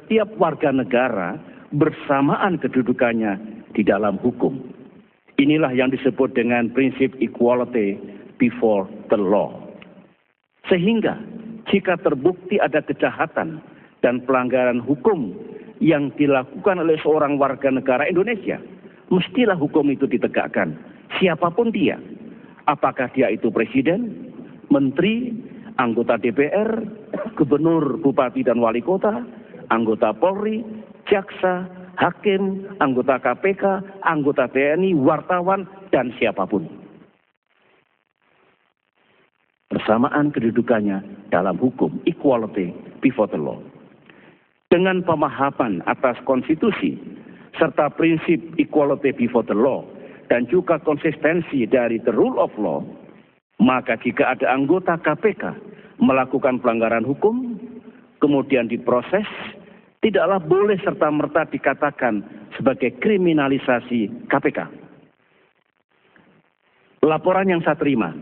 setiap warga negara bersamaan kedudukannya di dalam hukum. Inilah yang disebut dengan prinsip equality before the law. Sehingga jika terbukti ada kejahatan dan pelanggaran hukum yang dilakukan oleh seorang warga negara Indonesia, mestilah hukum itu ditegakkan. Siapapun dia, apakah dia itu presiden, menteri, anggota DPR, gubernur, bupati dan wali kota, anggota Polri, jaksa, hakim, anggota KPK, anggota TNI, wartawan, dan siapapun. Persamaan kedudukannya dalam hukum, equality before the law. Dengan pemahaman atas konstitusi, serta prinsip equality before the law, dan juga konsistensi dari the rule of law, maka jika ada anggota KPK melakukan pelanggaran hukum, kemudian diproses, tidaklah boleh serta-merta dikatakan sebagai kriminalisasi KPK. Laporan yang saya terima,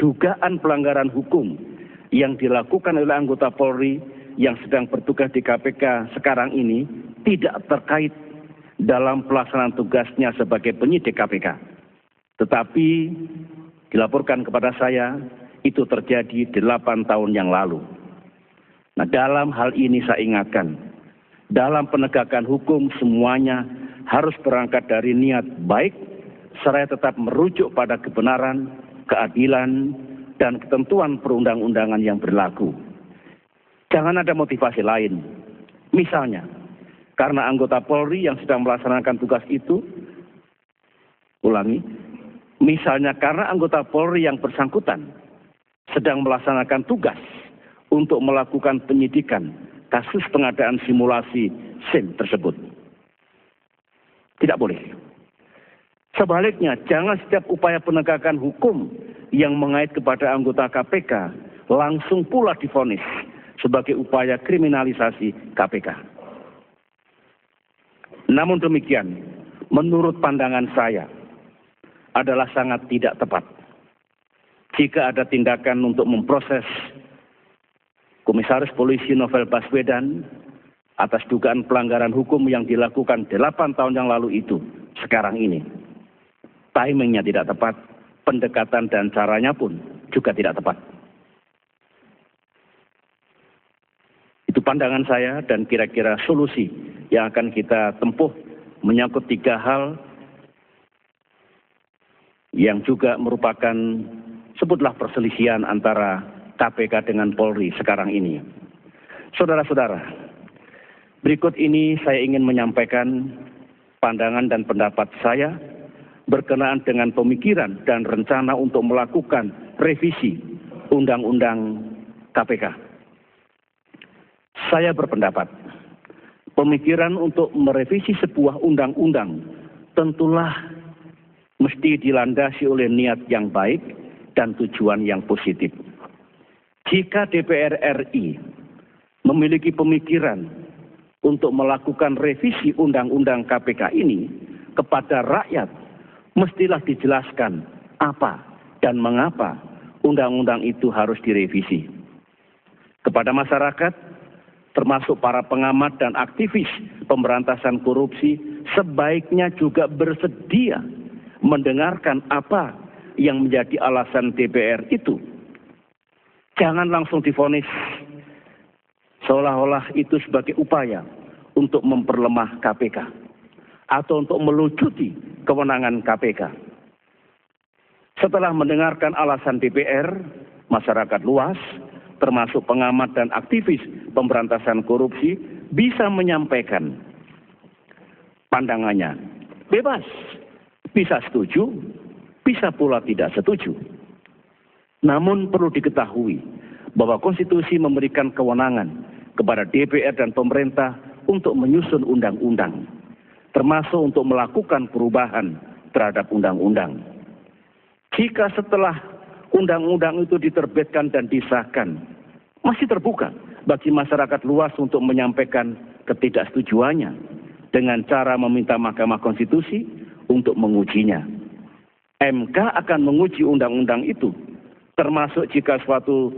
dugaan pelanggaran hukum yang dilakukan oleh anggota Polri yang sedang bertugas di KPK sekarang ini tidak terkait dalam pelaksanaan tugasnya sebagai penyidik KPK. Tetapi dilaporkan kepada saya itu terjadi 8 tahun yang lalu. Nah, dalam hal ini saya ingatkan, dalam penegakan hukum semuanya harus berangkat dari niat baik, seraya tetap merujuk pada kebenaran, keadilan, dan ketentuan perundang-undangan yang berlaku. Jangan ada motivasi lain. Misalnya, karena anggota Polri yang sedang melaksanakan tugas itu, misalnya karena anggota Polri yang bersangkutan sedang melaksanakan tugas untuk melakukan penyidikan kasus pengadaan simulasi SIM tersebut. Tidak boleh. Sebaliknya, jangan setiap upaya penegakan hukum yang mengait kepada anggota KPK langsung pula divonis sebagai upaya kriminalisasi KPK. Namun demikian, menurut pandangan saya, adalah sangat tidak tepat jika ada tindakan untuk memproses Komisaris Polisi Novel Baswedan atas dugaan pelanggaran hukum yang dilakukan 8 tahun yang lalu itu, sekarang ini. Timingnya tidak tepat, pendekatan dan caranya pun juga tidak tepat. Itu pandangan saya dan kira-kira solusi yang akan kita tempuh menyangkut 3 hal yang juga merupakan, sebutlah, perselisihan antara KPK dengan Polri sekarang ini. Saudara-saudara, berikut ini saya ingin menyampaikan pandangan dan pendapat saya berkenaan dengan pemikiran dan rencana untuk melakukan revisi Undang-Undang KPK. Saya berpendapat, pemikiran untuk merevisi sebuah undang-undang tentulah mesti dilandasi oleh niat yang baik dan tujuan yang positif. Jika DPR RI memiliki pemikiran untuk melakukan revisi Undang-Undang KPK ini kepada rakyat, mestilah dijelaskan apa dan mengapa undang-undang itu harus direvisi. Kepada masyarakat, termasuk para pengamat dan aktivis pemberantasan korupsi, sebaiknya juga bersedia mendengarkan apa yang menjadi alasan DPR itu. Jangan langsung divonis seolah-olah itu sebagai upaya untuk memperlemah KPK atau untuk melucuti kewenangan KPK. Setelah mendengarkan alasan DPR, masyarakat luas, termasuk pengamat dan aktivis pemberantasan korupsi, bisa menyampaikan pandangannya. Bebas, bisa setuju, bisa pula tidak setuju. Namun perlu diketahui bahwa konstitusi memberikan kewenangan kepada DPR dan pemerintah untuk menyusun undang-undang, termasuk untuk melakukan perubahan terhadap undang-undang. Jika setelah undang-undang itu diterbitkan dan disahkan, masih terbuka bagi masyarakat luas untuk menyampaikan ketidaksetujuannya dengan cara meminta Mahkamah Konstitusi untuk mengujinya. MK akan menguji undang-undang itu, termasuk jika suatu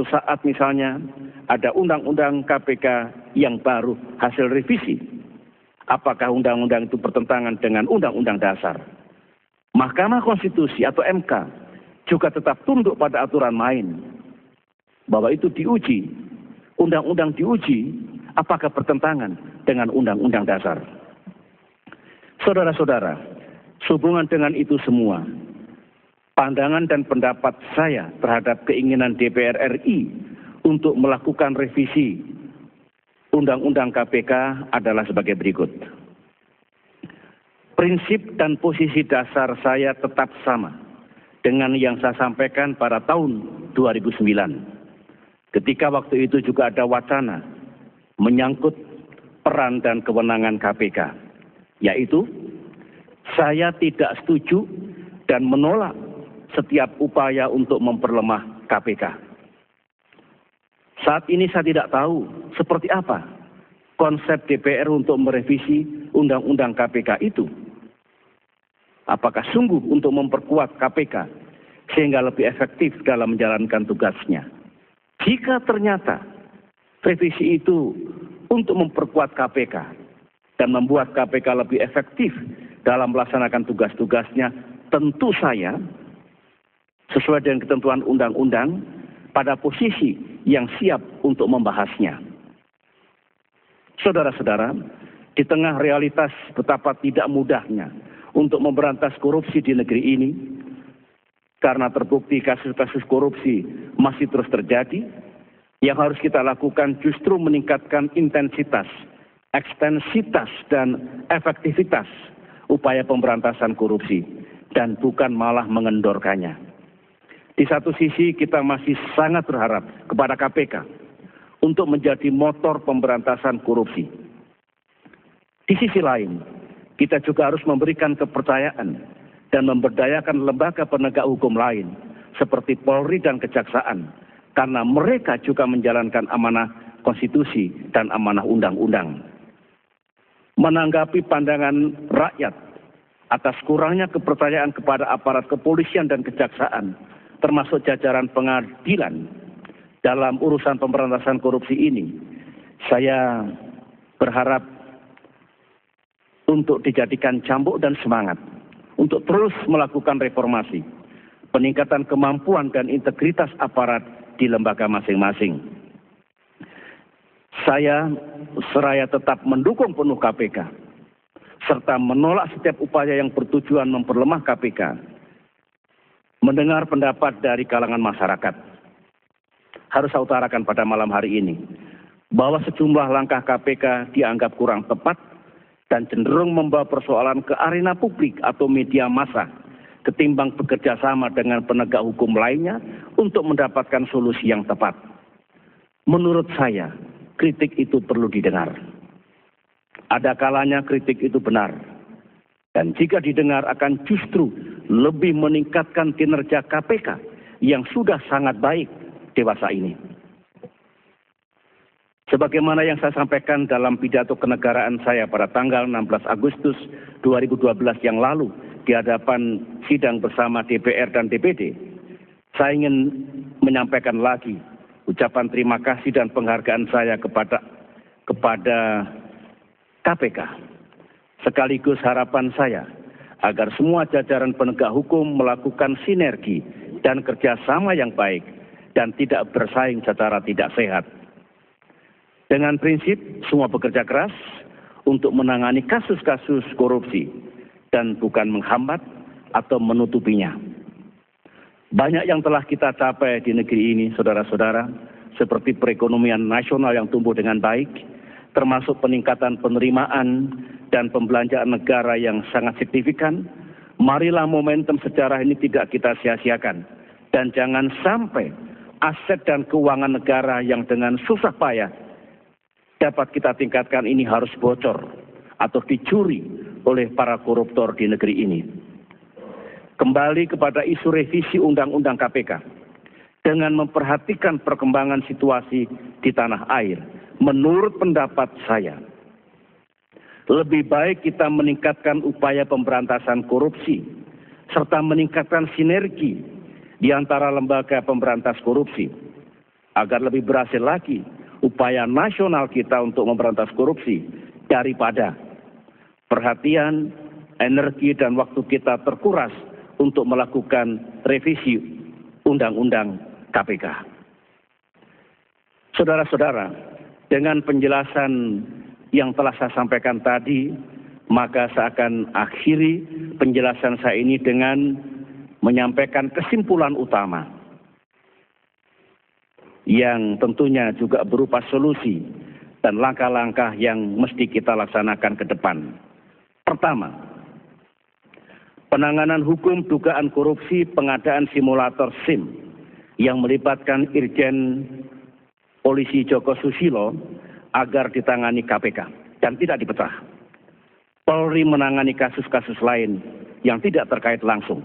saat misalnya ada undang-undang KPK yang baru hasil revisi. Apakah undang-undang itu bertentangan dengan undang-undang dasar? Mahkamah Konstitusi atau MK juga tetap tunduk pada aturan main, bahwa itu diuji, undang-undang diuji, apakah bertentangan dengan undang-undang dasar. Saudara-saudara, sehubungan dengan itu semua, pandangan dan pendapat saya terhadap keinginan DPR RI untuk melakukan revisi Undang-Undang KPK adalah sebagai berikut. Prinsip dan posisi dasar saya tetap sama dengan yang saya sampaikan pada tahun 2009. Ketika waktu itu juga ada wacana menyangkut peran dan kewenangan KPK, yaitu saya tidak setuju dan menolak setiap upaya untuk memperlemah KPK. Saat ini saya tidak tahu seperti apa konsep DPR untuk merevisi Undang-Undang KPK itu. Apakah sungguh untuk memperkuat KPK sehingga lebih efektif dalam menjalankan tugasnya? Jika ternyata revisi itu untuk memperkuat KPK dan membuat KPK lebih efektif dalam melaksanakan tugas-tugasnya, tentu saya sesuai dengan ketentuan undang-undang pada posisi yang siap untuk membahasnya. Saudara-saudara, di tengah realitas betapa tidak mudahnya untuk memberantas korupsi di negeri ini, karena terbukti kasus-kasus korupsi masih terus terjadi, yang harus kita lakukan justru meningkatkan intensitas, ekstensitas, dan efektivitas upaya pemberantasan korupsi, dan bukan malah mengendorkannya. Di satu sisi kita masih sangat berharap kepada KPK untuk menjadi motor pemberantasan korupsi. Di sisi lain, kita juga harus memberikan kepercayaan dan memberdayakan lembaga penegak hukum lain seperti Polri dan Kejaksaan, karena mereka juga menjalankan amanah konstitusi dan amanah undang-undang. Menanggapi pandangan rakyat atas kurangnya kepercayaan kepada aparat kepolisian dan kejaksaan, termasuk jajaran pengadilan dalam urusan pemberantasan korupsi ini, saya berharap untuk dijadikan cambuk dan semangat untuk terus melakukan reformasi, peningkatan kemampuan dan integritas aparat di lembaga masing-masing. Saya seraya tetap mendukung penuh KPK, serta menolak setiap upaya yang bertujuan memperlemah KPK. Mendengar pendapat dari kalangan masyarakat, harus saya utarakan pada malam hari ini, bahwa sejumlah langkah KPK dianggap kurang tepat dan cenderung membawa persoalan ke arena publik atau media massa, ketimbang bekerja sama dengan penegak hukum lainnya untuk mendapatkan solusi yang tepat. Menurut saya, kritik itu perlu didengar. Ada kalanya kritik itu benar, dan jika didengar akan justru lebih meningkatkan kinerja KPK yang sudah sangat baik dewasa ini. Sebagaimana yang saya sampaikan dalam pidato kenegaraan saya pada tanggal 16 Agustus 2012 yang lalu di hadapan sidang bersama DPR dan DPD, saya ingin menyampaikan lagi ucapan terima kasih dan penghargaan saya kepada KPK. Sekaligus harapan saya agar semua jajaran penegak hukum melakukan sinergi dan kerjasama yang baik dan tidak bersaing secara tidak sehat. Dengan prinsip semua bekerja keras untuk menangani kasus-kasus korupsi dan bukan menghambat atau menutupinya. Banyak yang telah kita capai di negeri ini, saudara-saudara, seperti perekonomian nasional yang tumbuh dengan baik, termasuk peningkatan penerimaan dan pembelanjaan negara yang sangat signifikan. Marilah momentum sejarah ini tidak kita sia-siakan. Dan jangan sampai aset dan keuangan negara yang dengan susah payah dapat kita tingkatkan ini harus bocor atau dicuri oleh para koruptor di negeri ini. Kembali kepada isu revisi Undang-Undang KPK. Dengan memperhatikan perkembangan situasi di tanah air, menurut pendapat saya, lebih baik kita meningkatkan upaya pemberantasan korupsi, serta meningkatkan sinergi di antara lembaga pemberantas korupsi, agar lebih berhasil lagi upaya nasional kita untuk memberantas korupsi daripada perhatian, energi, dan waktu kita terkuras untuk melakukan revisi Undang-Undang KPK. Saudara-saudara, dengan penjelasan yang telah saya sampaikan tadi, maka saya akan akhiri penjelasan saya ini dengan menyampaikan kesimpulan utama yang tentunya juga berupa solusi dan langkah-langkah yang mesti kita laksanakan ke depan. Pertama, penanganan hukum dugaan korupsi pengadaan simulator SIM yang melibatkan Irjen Polisi Joko Susilo agar ditangani KPK dan tidak dipecah. Polri menangani kasus-kasus lain yang tidak terkait langsung.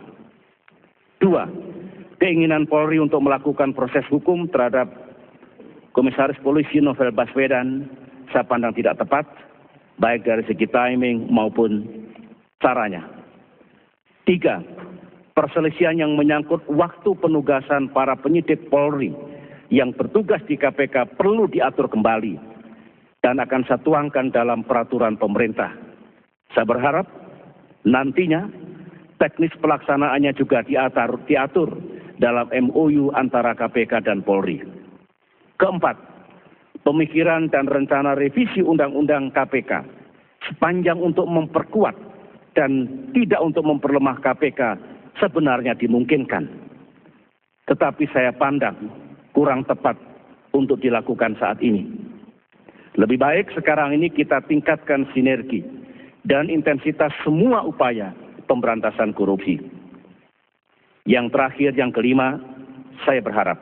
2. Keinginan Polri untuk melakukan proses hukum terhadap Komisaris Polisi Novel Baswedan saya pandang tidak tepat, baik dari segi timing maupun caranya. 3. Perselisihan yang menyangkut waktu penugasan para penyidik Polri yang bertugas di KPK perlu diatur kembali dan akan saya tuangkan dalam peraturan pemerintah. Saya berharap nantinya teknis pelaksanaannya juga diatur dalam MOU antara KPK dan Polri. Keempat, pemikiran dan rencana revisi Undang-Undang KPK sepanjang untuk memperkuat dan tidak untuk memperlemah KPK sebenarnya dimungkinkan. Tetapi saya pandang kurang tepat untuk dilakukan saat ini. Lebih baik sekarang ini kita tingkatkan sinergi dan intensitas semua upaya pemberantasan korupsi. Yang terakhir, yang kelima, saya berharap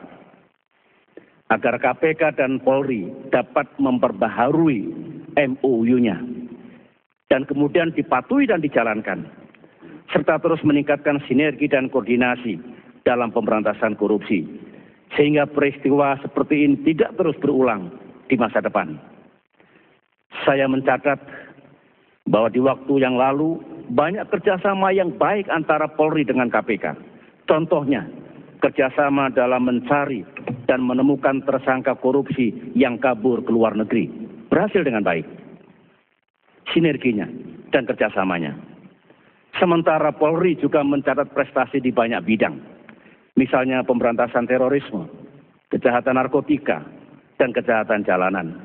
agar KPK dan Polri dapat memperbaharui MOU-nya dan kemudian dipatuhi dan dijalankan, serta terus meningkatkan sinergi dan koordinasi dalam pemberantasan korupsi, sehingga peristiwa seperti ini tidak terus berulang di masa depan. Saya mencatat bahwa di waktu yang lalu banyak kerjasama yang baik antara Polri dengan KPK. Contohnya, kerjasama dalam mencari dan menemukan tersangka korupsi yang kabur ke luar negeri. Berhasil dengan baik. Sinerginya dan kerjasamanya. Sementara Polri juga mencatat prestasi di banyak bidang. Misalnya pemberantasan terorisme, kejahatan narkotika, dan kejahatan jalanan.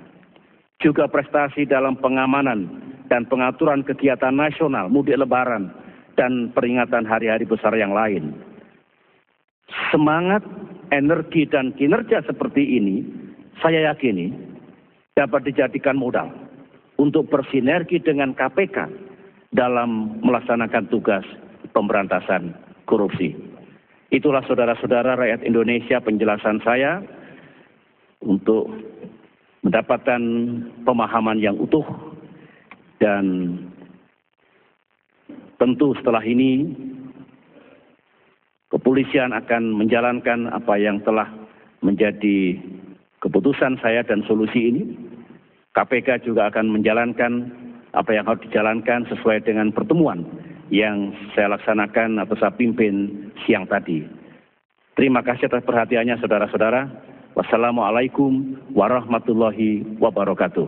Juga prestasi dalam pengamanan dan pengaturan kegiatan nasional, mudik lebaran, dan peringatan hari-hari besar yang lain. Semangat, energi, dan kinerja seperti ini, saya yakini dapat dijadikan modal untuk bersinergi dengan KPK dalam melaksanakan tugas pemberantasan korupsi. Itulah saudara-saudara rakyat Indonesia penjelasan saya untuk mendapatkan pemahaman yang utuh, dan tentu setelah ini kepolisian akan menjalankan apa yang telah menjadi keputusan saya dan solusi ini. KPK juga akan menjalankan apa yang harus dijalankan sesuai dengan pertemuan yang saya laksanakan atau saya pimpin siang tadi. Terima kasih atas perhatiannya saudara-saudara. Wassalamualaikum warahmatullahi wabarakatuh.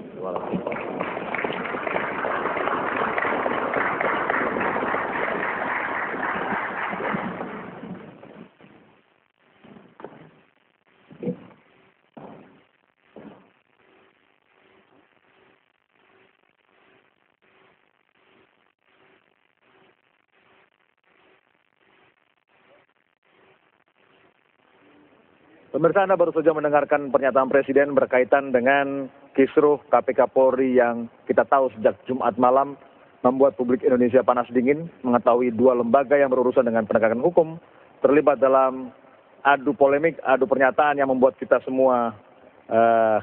Pemirsa, Anda baru saja mendengarkan pernyataan Presiden berkaitan dengan kisruh KPK Polri yang kita tahu sejak Jumat malam membuat publik Indonesia panas dingin, mengetahui dua lembaga yang berurusan dengan penegakan hukum terlibat dalam adu polemik, adu pernyataan yang membuat kita semua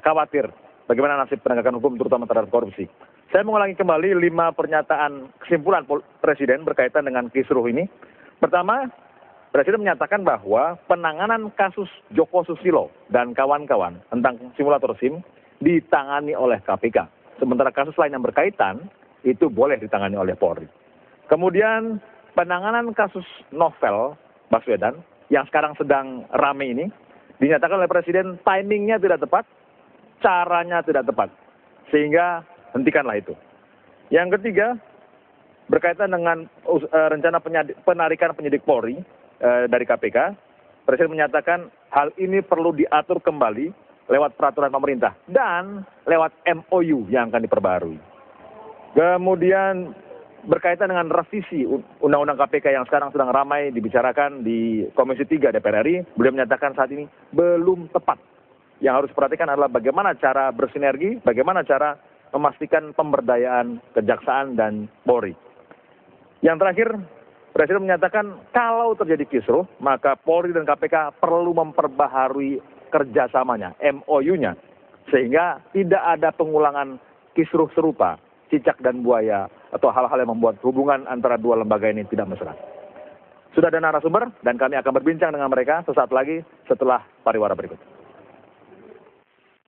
khawatir bagaimana nasib penegakan hukum terutama terhadap korupsi. Saya mengulangi kembali 5 pernyataan kesimpulan Presiden berkaitan dengan kisruh ini. Pertama, Presiden menyatakan bahwa penanganan kasus Joko Susilo dan kawan-kawan tentang simulator SIM ditangani oleh KPK. Sementara kasus lain yang berkaitan itu boleh ditangani oleh Polri. Kemudian penanganan kasus Novel Baswedan yang sekarang sedang rame ini dinyatakan oleh Presiden timingnya tidak tepat caranya tidak tepat. Sehingga hentikanlah itu. Yang ketiga, berkaitan dengan rencana penarikan penyidik Polri dari KPK, Presiden menyatakan hal ini perlu diatur kembali lewat peraturan pemerintah dan lewat MOU yang akan diperbarui. Kemudian berkaitan dengan revisi Undang-Undang KPK yang sekarang sedang ramai dibicarakan di Komisi 3 DPR RI, beliau menyatakan saat ini belum tepat. Yang harus diperhatikan adalah bagaimana cara bersinergi, bagaimana cara memastikan pemberdayaan kejaksaan dan Polri. Yang terakhir, Presiden menyatakan kalau terjadi kisruh, maka Polri dan KPK perlu memperbaharui kerjasamanya, MOU-nya, sehingga tidak ada pengulangan kisruh serupa, cicak dan buaya, atau hal-hal yang membuat hubungan antara dua lembaga ini tidak mesra. Sudah ada narasumber, dan kami akan berbincang dengan mereka sesaat lagi setelah pariwara berikut.